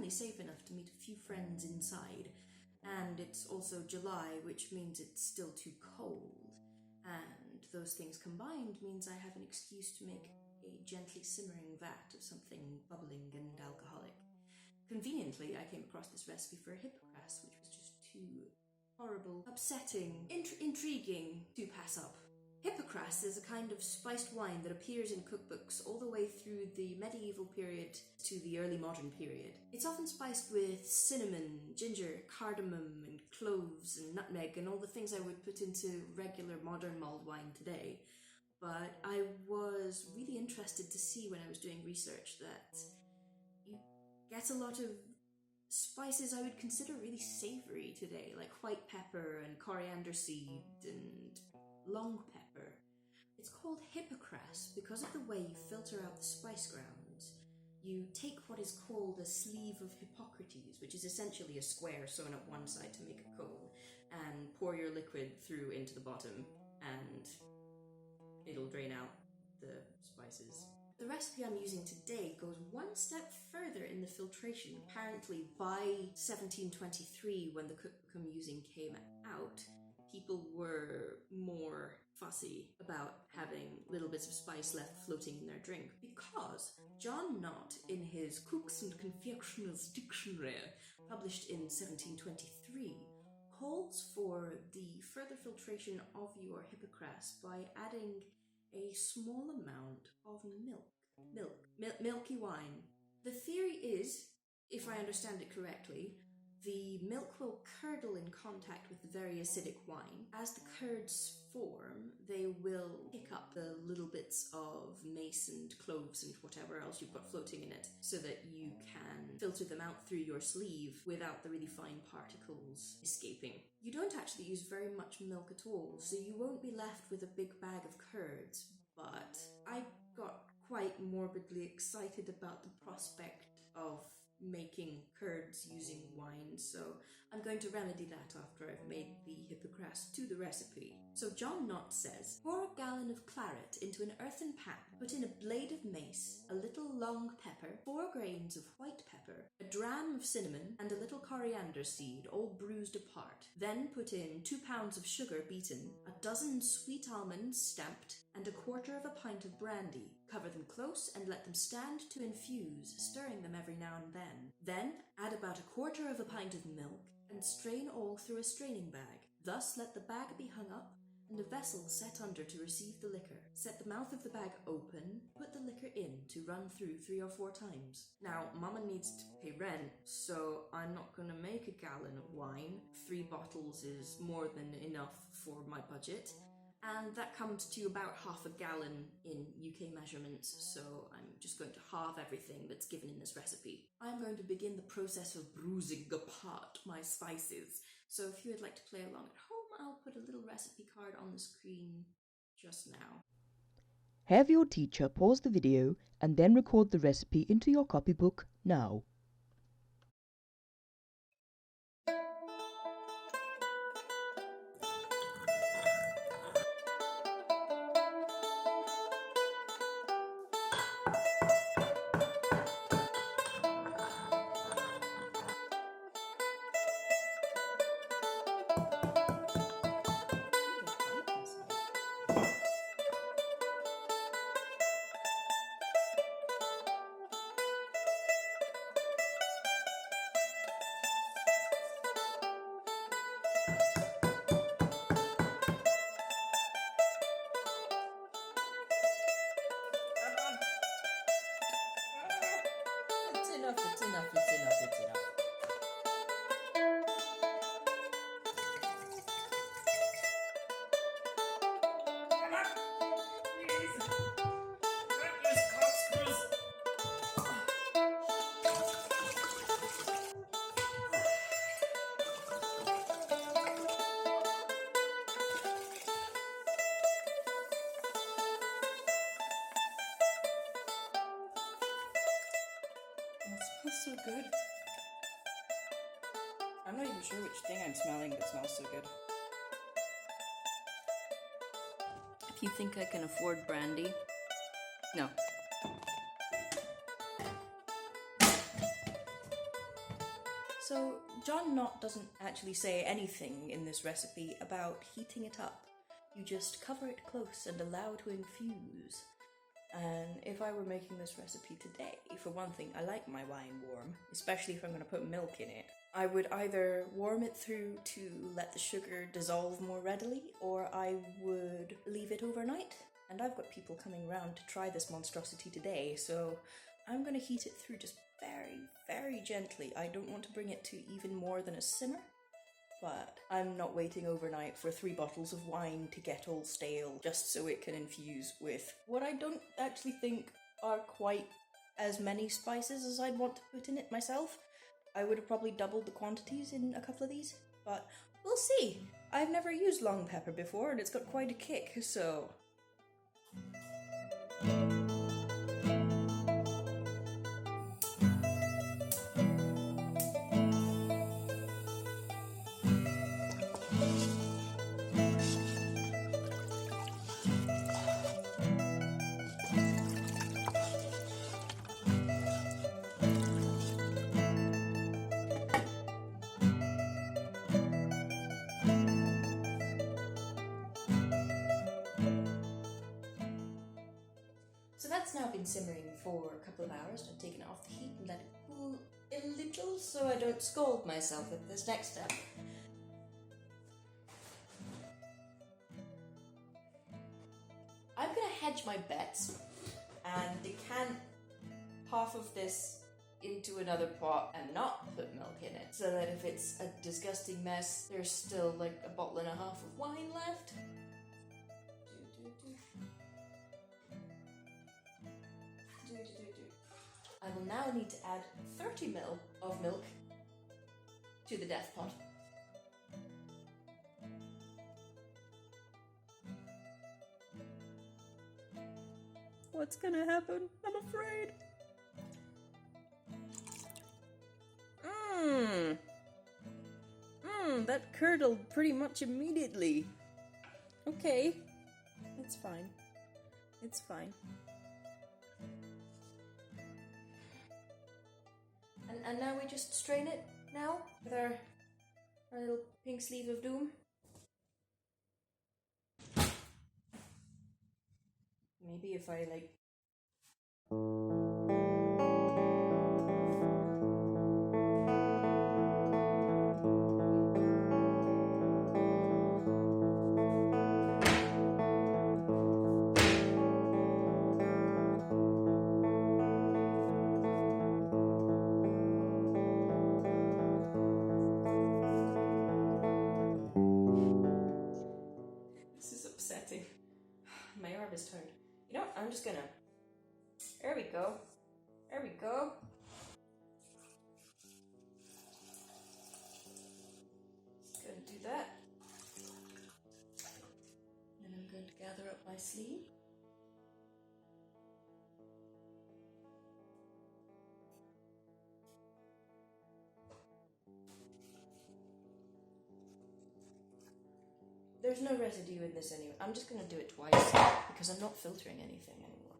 finally safe enough to meet a few friends inside. And it's also July, which means it's still too cold. And those things combined means I have an excuse to make a gently simmering vat of something bubbling and alcoholic. Conveniently, I came across this recipe for Hippocras, which was just too horrible, upsetting, intriguing to pass up. Hippocras is a kind of spiced wine that appears in cookbooks all the way through the medieval period to the early modern period. It's often spiced with cinnamon, ginger, cardamom, and cloves and nutmeg and all the things I would put into regular modern mulled wine today. But I was really interested to see when I was doing research that you get a lot of spices I would consider really savoury today, like white pepper and coriander seed and long pepper. It's called Hippocras because of the way you filter out the spice grounds. You take what is called a sleeve of Hippocrates, which is essentially a square sewn up one side to make a cone, and pour your liquid through into the bottom, and it'll drain out the spices. The recipe I'm using today goes one step further in the filtration. Apparently, by 1723, when the cookbook I'm using came out, people were more fussy about having little bits of spice left floating in their drink, because John Nott, in his Cooks and Confectioner's Dictionary, published in 1723, calls for the further filtration of your Hippocras by adding a small amount of milky wine. The theory is, if I understand it correctly, the milk will curdle in contact with the very acidic wine. As the curds form, they will pick up the little bits of mace and cloves and whatever else you've got floating in it, so that you can filter them out through your sleeve without the really fine particles escaping. You don't actually use very much milk at all, so you won't be left with a big bag of curds, but I got quite morbidly excited about the prospect of making curds using wine, so I'm going to remedy that after I've made the Hippocras to the recipe. So John Nott says, pour a gallon of claret into an earthen pan, put in a blade of mace, a little long pepper, 4 grains of white pepper, a dram of cinnamon, and a little coriander seed, all bruised apart. Then put in 2 pounds of sugar beaten, a dozen sweet almonds stamped, and a quarter of a pint of brandy. Cover them close and let them stand to infuse, stirring them every now and then. Then add about a quarter of a pint of milk and strain all through a straining bag. Thus let the bag be hung up and a vessel set under to receive the liquor. Set the mouth of the bag open, put the liquor in to run through 3 or 4 times. Now, Mama needs to pay rent, so I'm not going to make a gallon of wine. 3 bottles is more than enough for my budget. And that comes to about half a gallon in UK measurements, so I'm just going to halve everything that's given in this recipe. I'm going to begin the process of bruising apart my spices, so if you would like to play along at home, I'll put a little recipe card on the screen just now. Have your teacher pause the video and then record the recipe into your copybook now. It's enough. It smells so good. I'm not even sure which thing I'm smelling that smells so good. If you think I can afford brandy, no. So John Nott doesn't actually say anything in this recipe about heating it up. You just cover it close and allow to infuse. And if I were making this recipe today, for one thing, I like my wine warm, especially if I'm going to put milk in it. I would either warm it through to let the sugar dissolve more readily, or I would leave it overnight. And I've got people coming round to try this monstrosity today, so I'm going to heat it through just very, very gently. I don't want to bring it to even more than a simmer, but I'm not waiting overnight for 3 bottles of wine to get all stale just so it can infuse with what I don't actually think are quite as many spices as I'd want to put in it myself. I would have probably doubled the quantities in a couple of these, but we'll see. I've never used long pepper before and it's got quite a kick, so... So that's now been simmering for a couple of hours. I've taken it off the heat and let it cool a little so I don't scald myself with this next step. I'm gonna hedge my bets and decant half of this into another pot and not put milk in it, so that if it's a disgusting mess, there's still like a bottle and a half of wine left. I will now need to add 30 ml of milk to the death pot. What's gonna happen? I'm afraid. That curdled pretty much immediately. Okay, it's fine. It's fine. And now we just strain it now with our little pink sleeve of doom. Maybe if I like... This is upsetting. My arm is tired. You know what? I'm just gonna... There we go. There we go. Just gonna do that. And I'm going to gather up my sleeve. There's no residue in this anyway. I'm just gonna do it twice because I'm not filtering anything anymore.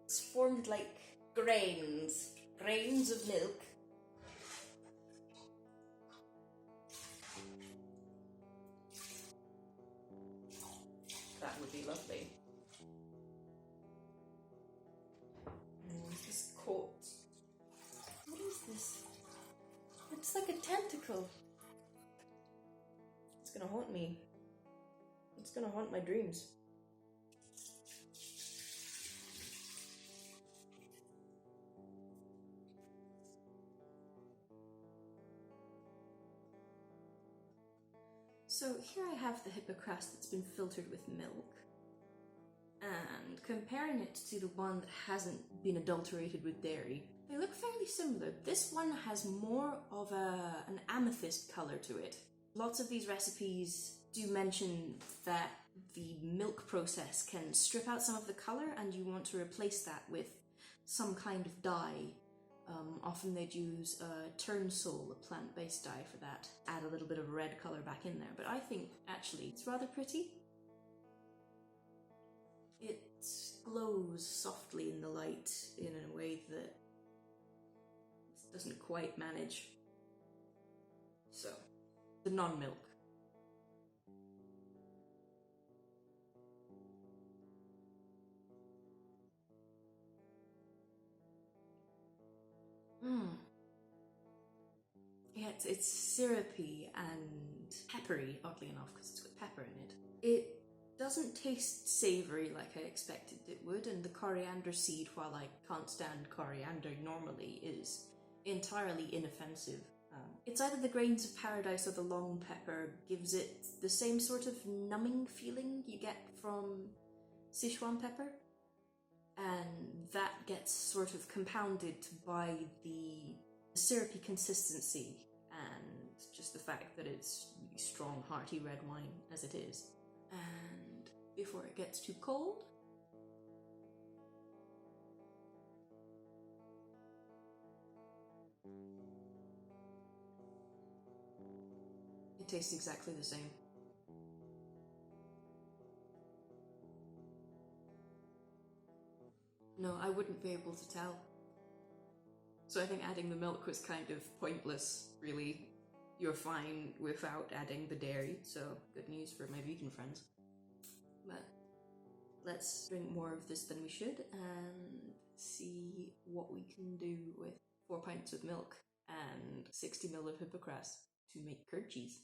It's formed like grains of milk. That would be lovely. This coat. What is this? It's like a tentacle. It's gonna haunt me. It's gonna haunt my dreams. So here I have the Hippocras that's been filtered with milk, and comparing it to the one that hasn't been adulterated with dairy, they look fairly similar. This one has more of an amethyst colour to it. Lots of these recipes do mention that the milk process can strip out some of the colour and you want to replace that with some kind of dye. Often they'd use a turnsole, a plant-based dye for that, add a little bit of red colour back in there, but I think actually it's rather pretty. It glows softly in the light in a way that doesn't quite manage. So, the non-milk. Yeah, it's syrupy and peppery, oddly enough, because it's got pepper in it. It doesn't taste savoury like I expected it would, and the coriander seed, while I can't stand coriander normally, is entirely inoffensive. It's either the grains of paradise or the long pepper gives it the same sort of numbing feeling you get from Sichuan pepper, and that gets sort of compounded by the syrupy consistency and just the fact that it's really strong, hearty red wine as it is. And before it gets too cold, it tastes exactly the same. No, I wouldn't be able to tell. So I think adding the milk was kind of pointless, really. You're fine without adding the dairy, so good news for my vegan friends. But let's drink more of this than we should and see what we can do with 4 pints of milk and 60 ml of Hippocras to make curd cheese.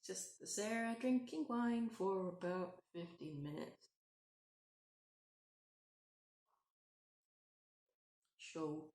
Just the Sarah drinking wine for about 15 minutes. Show.